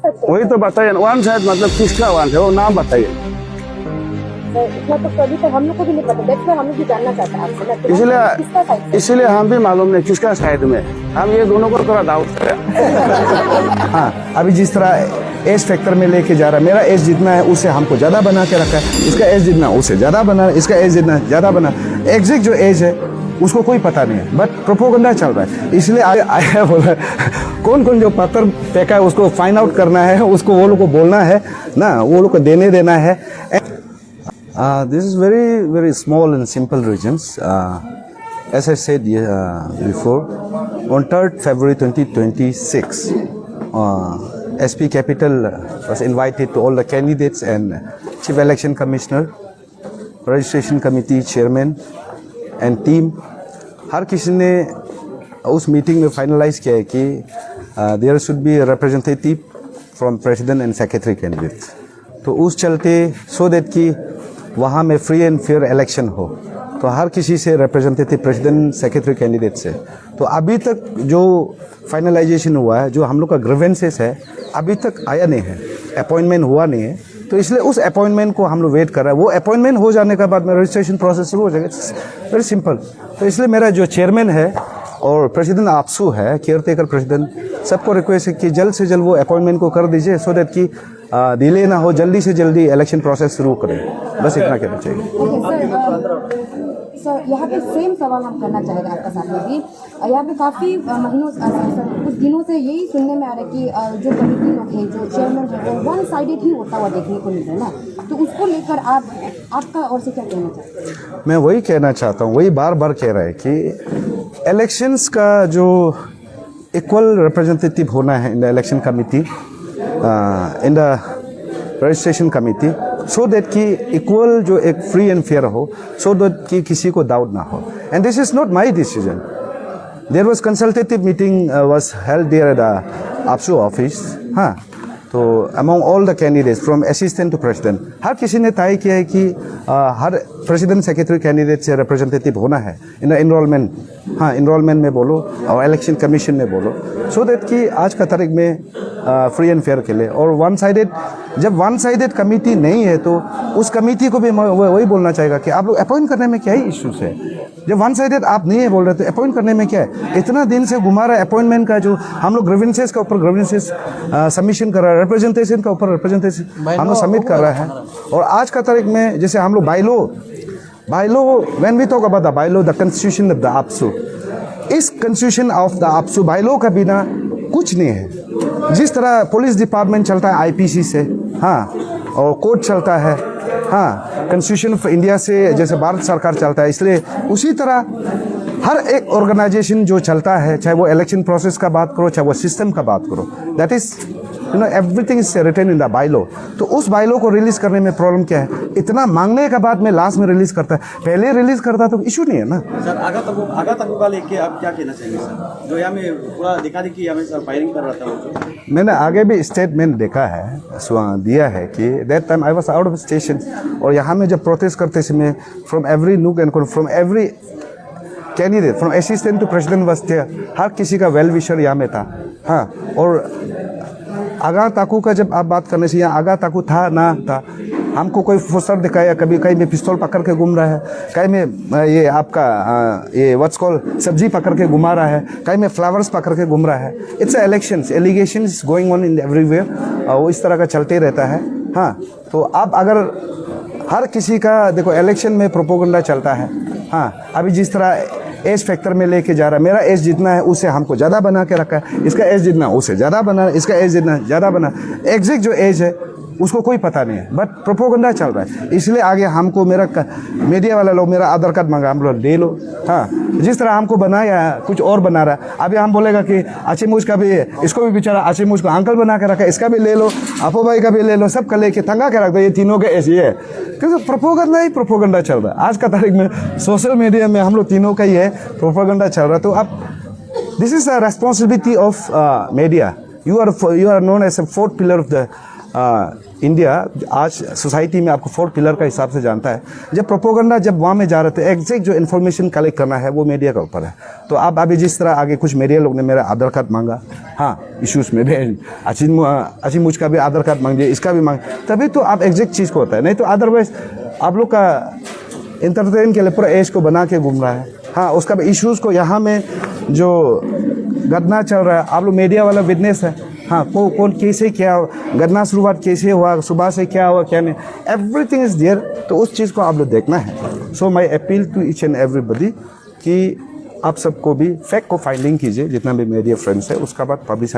वही तो बताइए, वन साइड मतलब किसका वन है वो नाम बताइए। इतना तो कभी तो हम लोग को भी नहीं पता, देखते हम लोग भी जानना चाहते हैं आपसे ना, इसलिए इसलिए हम भी मालूम नहीं किसका साइड में, हम ये दोनों को थोड़ा डाउट करें। हाँ, अभी जिस तरह एज फैक्टर में लेके जा रहा है, मेरा एज जितना है उसे हमको ज़्यादा बना के रखा है, इसका एज जितना उसे ज़्यादा बना, इसका एज जितना ज़्यादा बना। एग्जैक्ट जो एज है उसको कोई पता नहीं है, बट प्रोपोगंडा चल रहा है। इसलिए आया बोला कौन कौन जो पत्थर फेंका है उसको फाइंड आउट करना है, उसको वो लोग को बोलना है ना, वो लोग को देने देना है। This is very small and simple regions. As I said before, on 3rd February 2026, SP Capital was invited to all the candidates and Chief Election Commissioner, Registration Committee Chairman and team. हर किसी ने उस meeting में finalise किया है कि there should be a representative from President and Secretary candidates. तो उस चलते so that कि वहाँ में फ्री एंड फेयर इलेक्शन हो, तो हर किसी से रिप्रेजेंटेटिव प्रेसिडेंट सेक्रेटरी कैंडिडेट से। तो अभी तक जो फाइनलाइजेशन हुआ है, जो हम लोग का ग्रीवेंसेस है, अभी तक आया नहीं है, अपॉइंटमेंट हुआ नहीं है। तो इसलिए उस अपॉइंटमेंट को हम लोग वेट कर रहे हैं। वो अपॉइंटमेंट हो जाने के बाद में रजिस्ट्रेशन प्रोसेस शुरू हो जाएगा, वेरी सिंपल। तो इसलिए मेरा जो चेयरमैन है और प्रेसिडेंट आपसू है, केयर टेकर प्रेसिडेंट, सबको रिक्वेस्ट है कि जल्द से जल्द वो अपॉइंटमेंट को कर दीजिए, सो दैट कि डिले ना हो, जल्दी से जल्दी इलेक्शन प्रोसेस शुरू करें। बस इतना कहना चाहिए। सर यहाँ पे सेम सवाल हम करना चाहेंगे आपका साथ में भी। यहाँ पे काफ़ी महीनों कुछ दिनों से यही सुनने में आ रहा है कि जो कमेटी लोग हैं, जो चेयरमैन है, वो वन साइडेड ही होता हुआ देखने को मिल रहा है ना, तो उसको लेकर आपका और से क्या कहना चाहते हैं? मैं वही कहना चाहता हूँ, वही बार बार कह रहा है कि इलेक्शंस का जो इक्वल रिप्रेजेंटेटिव होना है in the election committee, in the registration committee, so that कि इक्वल जो एक फ्री एंड फेयर हो, सो दैट कि किसी को डाउट ना हो। And this is not my decision, there was consultative meeting was held there at the APSU office. हाँ, तो among all the candidates from assistant to president, हर किसी ने तय किया है कि हर प्रेसिडेंट सेक्रेटरी कैंडिडेट से रिप्रेजेंटेटिव होना है इन इनरोलमेंट। हाँ, इनरोलमेंट में बोलो और इलेक्शन कमीशन में बोलो, सो दैट कि आज का तारीख में फ्री एंड फेयर के लिए। और वन साइडेड, जब वन साइडेड कमेटी नहीं है तो उस कमेटी को भी वही बोलना चाहेगा कि आप लोग अपॉइंट करने में क्या ही इश्यूज है। जब वन साइडेड आप नहीं है बोल रहे तो अपॉइंट करने में क्या है? इतना दिन से घुमा रहा है अपॉइंटमेंट का, जो हम लोग ग्रीवेंसेस का ऊपर ग्रीवेंसेस सबमिशन कर रहा है, रिप्रेजेंटेशन का ऊपर रिप्रेजेंटेशन हम लोग सबमिट कर रहा है। और आज का तारीख में जैसे हम लोग bylaw when we talk about the bylaw, the constitution of the APSU, इस कॉन्स्टिट्यूशन ऑफ द आपसू बायलो का बिना कुछ नहीं है। जिस तरह पुलिस डिपार्टमेंट चलता है आईपीसी से, हाँ, और कोर्ट चलता है, हाँ, कॉन्स्टिट्यूशन ऑफ इंडिया से जैसे भारत सरकार चलता है, इसलिए उसी तरह हर एक ऑर्गेनाइजेशन जो चलता है, चाहे वो इलेक्शन प्रोसेस का बात करो, चाहे वो सिस्टम का बात करो, that is everything is written in the bylaw. तो उस बायलो को रिलीज करने में प्रॉब्लम क्या है? इतना मांगने के बाद में लास्ट में रिलीज करता है, पहले रिलीज करता तो इशू नहीं है ना। सर आगा तक का लेके आप क्या कहना चाहेंगे सर? जो यहाँ में पूरा दिखा दी कि हमें सर फायरिंग कर रहा था वो, मैंने आगे भी स्टेटमेंट देखा है, दिया है कि that time I was out of station, और यहाँ में जब प्रोटेस्ट करते समय from every nook and corner, from every candidate, from assistant to president was there, हर किसी का वेल विशर यहाँ में था। हाँ, और आगा ताकू का जब आप बात करने से, यहाँ आगा ताकू था ना था, हमको कोई फोस्टर दिखाया, कभी कहीं में पिस्तौल पकड़ के घूम रहा है, कहीं में ये आपका ये व्हाट्स कॉल सब्जी पकड़ के घुमा रहा है, कहीं में फ्लावर्स पकड़ के घूम रहा है। It's elections, allegations going on in everywhere, वो इस तरह का चलते रहता है। हाँ, तो अब अगर हर किसी का देखो इलेक्शन में प्रोपोगंडा चलता है। हाँ, अभी जिस तरह एज फैक्टर में लेके जा रहा है, मेरा एज जितना है उसे हमको ज़्यादा बना के रखा है, इसका एज जितना उसे ज़्यादा बना, इसका एज जितना ज़्यादा बना। एग्जैक्ट जो एज है उसको कोई पता नहीं है, बट प्रोपोगंडा चल रहा है। इसलिए आगे हमको मीडिया वाला लोग मेरा आधार कार्ड मांगा, हम लोग दे लो। हाँ, जिस तरह हमको बनाया कुछ और बना रहा है, अभी हम बोलेगा कि आचिमुच का भी, इसको भी बेचारा आचिमुच को अंकल बना के रखा, इसका भी ले लो, आपो भाई का भी ले लो, सब का लेके तंगा के रख दो, ये तीनों के ऐसे है, क्योंकि प्रोपोगंडा ही प्रोपोगंडा चल रहा है। आज का तारीख में सोशल मीडिया में हम लोग तीनों का ही है प्रोपोगंडा चल रहा है। तो अब this is the responsibility of media. You are known as a fourth pillar of the India आज सोसाइटी में आपको 4 पिलर का हिसाब से जानता है। जब प्रोपोगंडा जब वहाँ में जा रहे थे, एग्जैक्ट जो इन्फॉर्मेशन कलेक्ट करना है वो मीडिया के ऊपर है। तो आप अभी जिस तरह आगे कुछ मीडिया लोग ने मेरा आधार कार्ड मांगा, हाँ इश्यूज में भी अच्छी मुझ का भी आधार कार्ड मांगिए, इसका भी मांग, तभी तो आप एग्जैक्ट चीज़ को होता है। नहीं तो अदरवाइज आप लोग का इंटरटेन के लिए पूरा एज को बना के घूम रहा है। हाँ उसका भी इश्यूज़ को यहाँ में जो घटना चल रहा है, आप लोग मीडिया वाला बिजनेस है। हाँ कौन कैसे क्या घटना शुरुआत कैसे हुआ, सुबह से क्या हुआ क्या नहीं, एवरीथिंग इज देयर। तो उस चीज़ को आप लोग देखना है। So my appeal to each and everybody कि आप सबको भी फैक्ट को फाइंडिंग कीजिए, जितना भी मीडिया फ्रेंड्स है, उसका बाद पब्लिक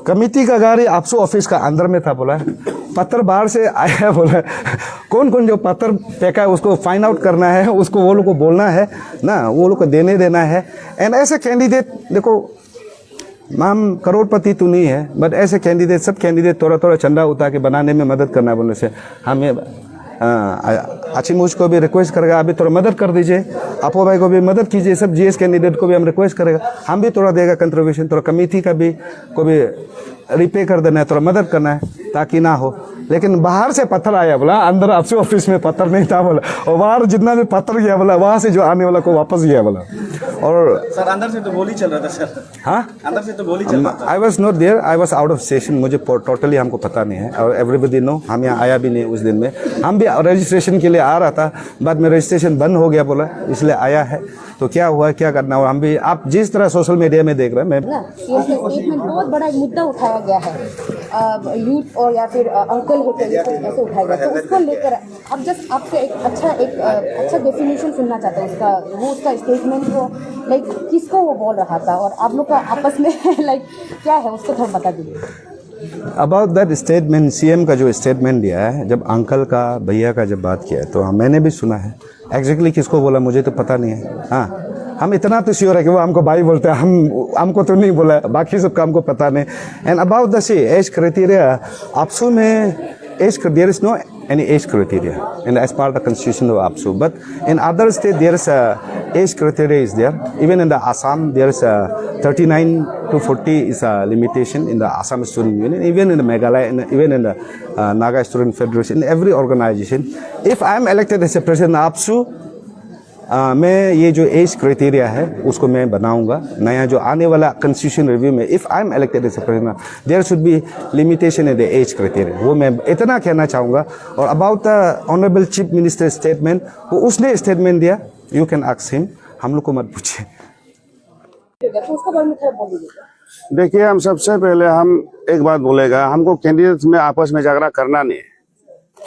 कमिटी का गाड़ी आपसो ऑफिस का अंदर में था, बोला पत्थर बाहर से आया, बोला कौन कौन जो पत्थर फेंका है उसको फाइंड आउट करना है, उसको वो लोग को बोलना है ना, वो लोग को देना है। एंड ऐसे कैंडिडेट देखो मैम करोड़पति तो नहीं है, बट ऐसे कैंडिडेट सब कैंडिडेट थोड़ा चंदा उतार के बनाने में मदद करना बोलने से हमें अच्छी मुझको भी रिक्वेस्ट करेगा, अभी थोड़ा मदद कर दीजिए, आपो भाई को भी मदद कीजिए, सब जीएस कैंडिडेट को भी हम रिक्वेस्ट करेगा, हम भी थोड़ा देगा कंट्रीब्यूशन, थोड़ा कमेटी का भी को भी रिपे कर देना है, थोड़ा मदद करना है ताकि ना हो। लेकिन बाहर से पत्थर आया बोला, अंदर आपसे ऑफिस में पत्थर नहीं था बोला, और बाहर जितना भी पत्थर गया बोला वहाँ से जो आने वाला को वापस गया बोला। और सर अंदर से तो गोली चल रहा था सर। हाँ अंदर से तो गोली चल रहा था। I was not there, I was out of station, मुझे टोटली हमको पता नहीं है, और एवरीबडी नो हम यहाँ आया भी नहीं उस दिन में। हम भी रजिस्ट्रेशन के लिए आ रहा था, बाद में रजिस्ट्रेशन बंद हो गया बोला, इसलिए आया है। तो क्या हुआ क्या करना हुआ, हम भी आप जिस तरह सोशल मीडिया में देख रहे हैं। मैं स्टेटमेंट बहुत बड़ा एक मुद्दा उठाया गया है, यूथ और या फिर अंकल होते हैं ऐसे उठाया गया, तो उसको लेकर अब जस्ट आपसे एक अच्छा डेफिनेशन सुनना चाहते हैं उसका, वो उसका स्टेटमेंट को लाइक किसको वो बोल रहा था और आप लोग का आपस में लाइक क्या है उसको थोड़ा बता दीजिए। अबाउट दैट स्टेटमेंट, सीएम का जो स्टेटमेंट दिया है, जब अंकल का भैया का जब बात किया है तो मैंने भी सुना है, एग्जैक्टली किसको बोला मुझे तो पता नहीं है। हाँ हम इतना तो श्योर है कि वो हमको भाई बोलते हैं, हमको तो नहीं बोला, बाकी सबका हमको पता नहीं। And about the age criteria, APSU में age there is no any age criteria and as part of the constitution of APSU, but in other states there is a age criteria is there. Even in the Assam there is a 39 to 40 is a limitation in the Assam Student Union, even in the Meghalaya, even in the Naga Student Federation, in every organization. If I am elected as a president of APSU, मैं ये जो age criteria है उसको मैं बनाऊंगा नया, जो आने वाला कॉन्स्टिट्यूशन रिव्यू में if I am elected as a president there should be limitation in the age criteria, वो मैं इतना कहना चाहूँगा। और about the honourable chief minister statement, वो उसने स्टेटमेंट दिया, यू कैन आस्क हिम, हम लोग को मत पूछे। देखिए हम सबसे पहले हम एक बात बोलेगा, हमको कैंडिडेट में आपस में झगड़ा करना नहीं है।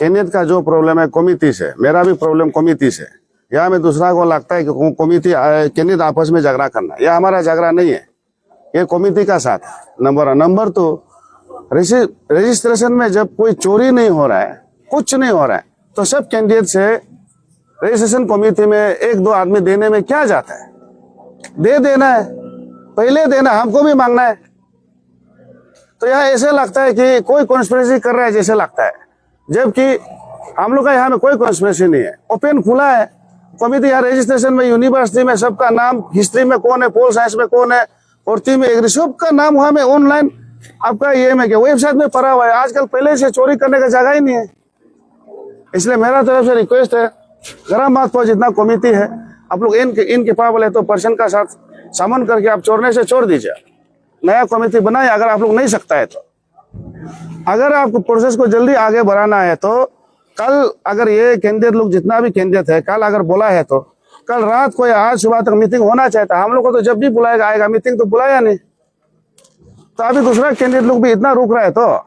कैंडिडेट का जो प्रॉब्लम है कमिटी से, मेरा भी प्रॉब्लम कमिटी से, या में दूसरा को लगता है कि कमिटी कैंडिडेट आपस में झगड़ा करना, यह हमारा झगड़ा नहीं है, ये कमिटी का साथ है। नंबर 2 रजिस्ट्रेशन में जब कोई चोरी नहीं हो रहा है, कुछ नहीं हो रहा है, तो सब कैंडिडेट से रजिस्ट्रेशन कमिटी में 1-2 आदमी देने में क्या जाता है, दे देना है, पहले देना, हमको भी मांगना है। तो यहाँ ऐसे लगता है कि कोई कॉन्स्पिरेसी कर रहा है जैसे लगता है, जबकि हम लोग का यहाँ में कोई कॉन्स्पिरेसी नहीं है, ओपन खुला है कमिटी। यहाँ रजिस्ट्रेशन में यूनिवर्सिटी में सबका नाम, हिस्ट्री में कौन है, पोल साइंस में कौन है, भर्ती में एग्री, सबका नाम वहाँ में ऑनलाइन आपका ये में क्या वेबसाइट में पड़ा हुआ है। आजकल पहले से चोरी करने का जगह ही नहीं है। इसलिए मेरा तरफ से रिक्वेस्ट है, गरम बात पर जितना कमिटी है आप लोग इनके पावर है तो पर्सन का साथ सामन करके आप चोरने से छोड़ दीजिए, नया कमिटी बनाए। अगर आप लोग नहीं सकता है तो, अगर आपको प्रोसेस को जल्दी आगे बढ़ाना है तो कल अगर ये कैंडिडेट लोग जितना भी कैंडिडेट है कल अगर बोला है तो कल रात को या आज सुबह तक मीटिंग होना चाहता। हम लोग को तो जब भी बुलाएगा आएगा, मीटिंग तो बुलाया नहीं, तो अभी दूसरा कैंडिडेट लोग भी इतना रुक रहा है। तो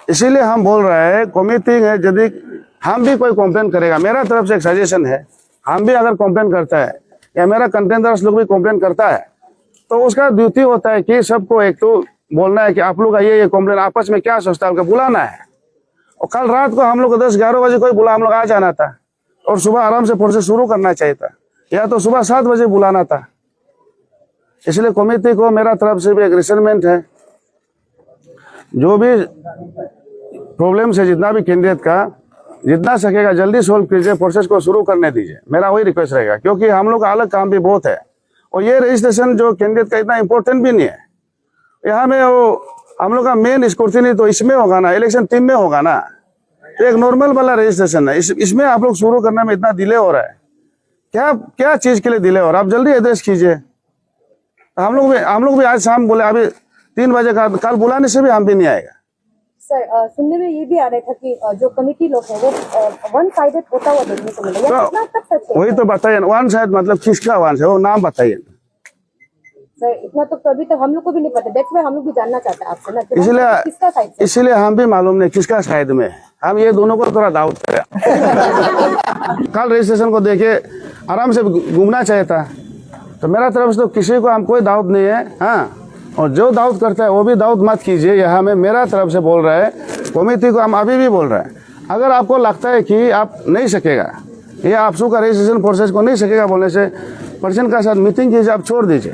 इसीलिए हम बोल रहे हैं कमिटी है, यदि हम भी कोई कंप्लेन करेगा, मेरा तरफ से एक सजेशन है, हम भी अगर कंप्लेन करता है या मेरा कंटेंडर्स लोग भी कंप्लेन करता है तो उसका ड्यूटी होता है कि सबको एक तो बोलना है कि आप लोग का ये कंप्लेन आपस में क्या सोचता है, बुलाना है। और कल रात को हम लोग को 10-11 बजे कोई बुला, हम लोग आ जाना था और सुबह आराम से प्रोसेस शुरू करना चाहिए था, या तो सुबह 7 बजे बुलाना था। इसलिए कमेटी को मेरा तरफ से भी एग्रीमेंट है, जो भी प्रॉब्लम है जितना भी कैंडिडेट का जितना सकेगा जल्दी सोल्व कीजिए, प्रोसेस को शुरू करने दीजिए, मेरा वही रिक्वेस्ट रहेगा। क्योंकि हम लोग का अलग काम भी बहुत है और ये रजिस्ट्रेशन जो कैंडिडेट का इतना इम्पोर्टेंट भी नहीं है। यहाँ में वो हम लोग का मेन स्क्रूटिनी तो इसमें होगा ना, इलेक्शन 3 में होगा ना। तो एक नॉर्मल वाला रजिस्ट्रेशन है, इसमें आप लोग शुरू करने में इतना डिले हो रहा है, क्या क्या चीज के लिए डिले हो रहा है? आप जल्दी एड्रेस कीजिए। हम लोग भी आज शाम बोले अभी 3 बजे का, कल बुलाने से भी हम भी नहीं आएगा। सर सुनने में ये भी आ रहा था कि जो कमेटी लोग हैं वो वन साइडेड होता हुआ देखने को मिला, या कितना तक सच है? वही तो बताइए, वन साइड मतलब किसका वन है, वो नाम बताइए। सर इतना तो अभी तक हम लोग को भी नहीं पता, दैट्स व्हाई हम लोग भी जानना चाहते हैं आपसे ना कि किसका साइड से? इसलिए हम भी मालूम नहीं किसका साइड में। हम ये दोनों को थोड़ा डाउट करें। कल रजिस्ट्रेशन को देखे आराम से घूमना चाहिए था। तो मेरा तरफ से तो किसी को हम कोई दाऊद नहीं है। हाँ, और जो दाऊद करता है वो भी दाऊद मत कीजिए। यहाँ में मेरा तरफ से बोल रहा है, कमेटी को हम अभी भी बोल रहे हैं, अगर आपको लगता है कि आप नहीं सकेगा, ये आपसू का रजिस्ट्रेशन प्रोसेस को नहीं सकेगा बोलने से पर्सन का साथ मीटिंग कीजिए, आप छोड़ दीजिए।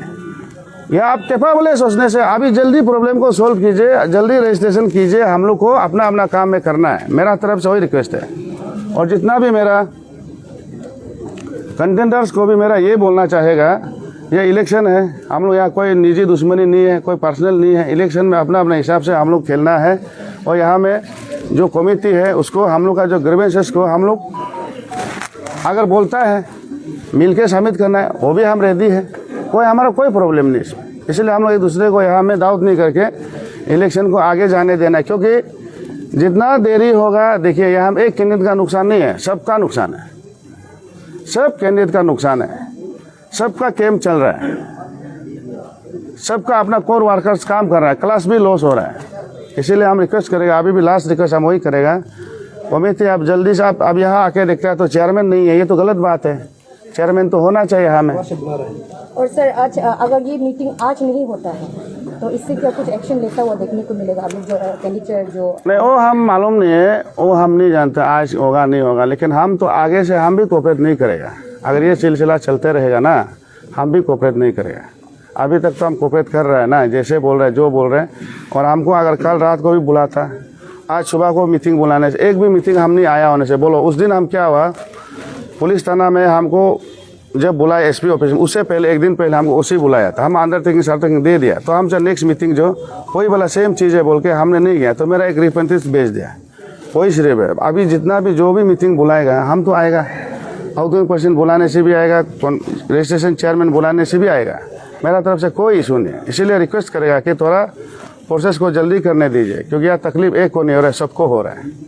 या आप कैपेबल है सोचने से, अभी जल्दी प्रॉब्लम को सोल्व कीजिए, जल्दी रजिस्ट्रेशन कीजिए। हम लोग को अपना अपना काम में करना है, मेरा तरफ से वही रिक्वेस्ट है। और जितना भी मेरा कंटेंडर्स को भी मेरा ये बोलना चाहेगा, ये इलेक्शन है, हम लोग यहाँ कोई निजी दुश्मनी नहीं है, कोई पर्सनल नहीं है। इलेक्शन में अपना अपने हिसाब से हम लोग खेलना है। और यहाँ में जो कमेटी है उसको हम लोग का जो ग्रीवेंसेस को हम लोग अगर बोलता है मिल के सबमिट करना है, वो भी हम रेडी है। कोई हमारा कोई प्रॉब्लम नहीं इसमें। इसलिए हम लोग एक दूसरे को यहाँ में दाऊद नहीं करके इलेक्शन को आगे जाने देना है। क्योंकि जितना देरी होगा, देखिए यहाँ एक कैंडिडेट का नुकसान नहीं है, सबका नुकसान है, सब कैंडिडेट का नुकसान है। सबका कैंप चल रहा है, सबका अपना कोर वर्कर्स काम कर रहा है, क्लास भी लॉस हो रहा है। इसीलिए हम रिक्वेस्ट करेगा, अभी भी लास्ट रिक्वेस्ट हम वही करेगा, कमेटी आप जल्दी से आप अब यहाँ आके देखते हैं तो चेयरमैन नहीं है, ये तो गलत बात है। चेयरमैन तो होना चाहिए हमें। और सर आज अगर ये मीटिंग आज नहीं होता है तो इससे क्या कुछ एक्शन लेता हुआ देखने को मिलेगा? अभी जो कैंडिडेट जो नहीं, वो हम मालूम नहीं है, वो हम नहीं जानते आज होगा नहीं होगा। लेकिन हम तो आगे से हम भी कोऑपरेट नहीं करेगा। अगर ये सिलसिला चलते रहेगा ना, हम भी कोऑपरेट नहीं करेगा। अभी तक तो हम कोऑपरेट कर रहे हैं ना, जैसे बोल रहे हैं, जो बोल रहे हैं। और हमको अगर कल रात को भी बुला था, आज सुबह को मीटिंग बुलाने से, एक भी मीटिंग हम नहीं आया होने से, बोलो उस दिन हम क्या हुआ, पुलिस थाना में हमको जब बुलाया एसपी ऑफिस में, उससे पहले एक दिन पहले हमको उसी बुलाया था, हम अंडरटेकिंग सर्टिफिकेट दे दिया। तो हमसे नेक्स्ट मीटिंग जो कोई वाला सेम चीज़ है बोल के हमने नहीं गया, तो मेरा एक रिप्रेजेंटेटिव भेज दिया, कोई सिर्फ है। अभी जितना भी जो भी मीटिंग बुलाएगा हम तो आएगा, आउटगोइंग पर्सन बुलाने से भी आएगा, रजिस्ट्रेशन चेयरमैन बुलाने से भी आएगा। मेरा तरफ से कोई इशू नहीं है। इसीलिए रिक्वेस्ट करेगा कि थोड़ा प्रोसेस को जल्दी करने दीजिए, क्योंकि यह तकलीफ एक को नहीं हो रहा है, सबको हो रहा है।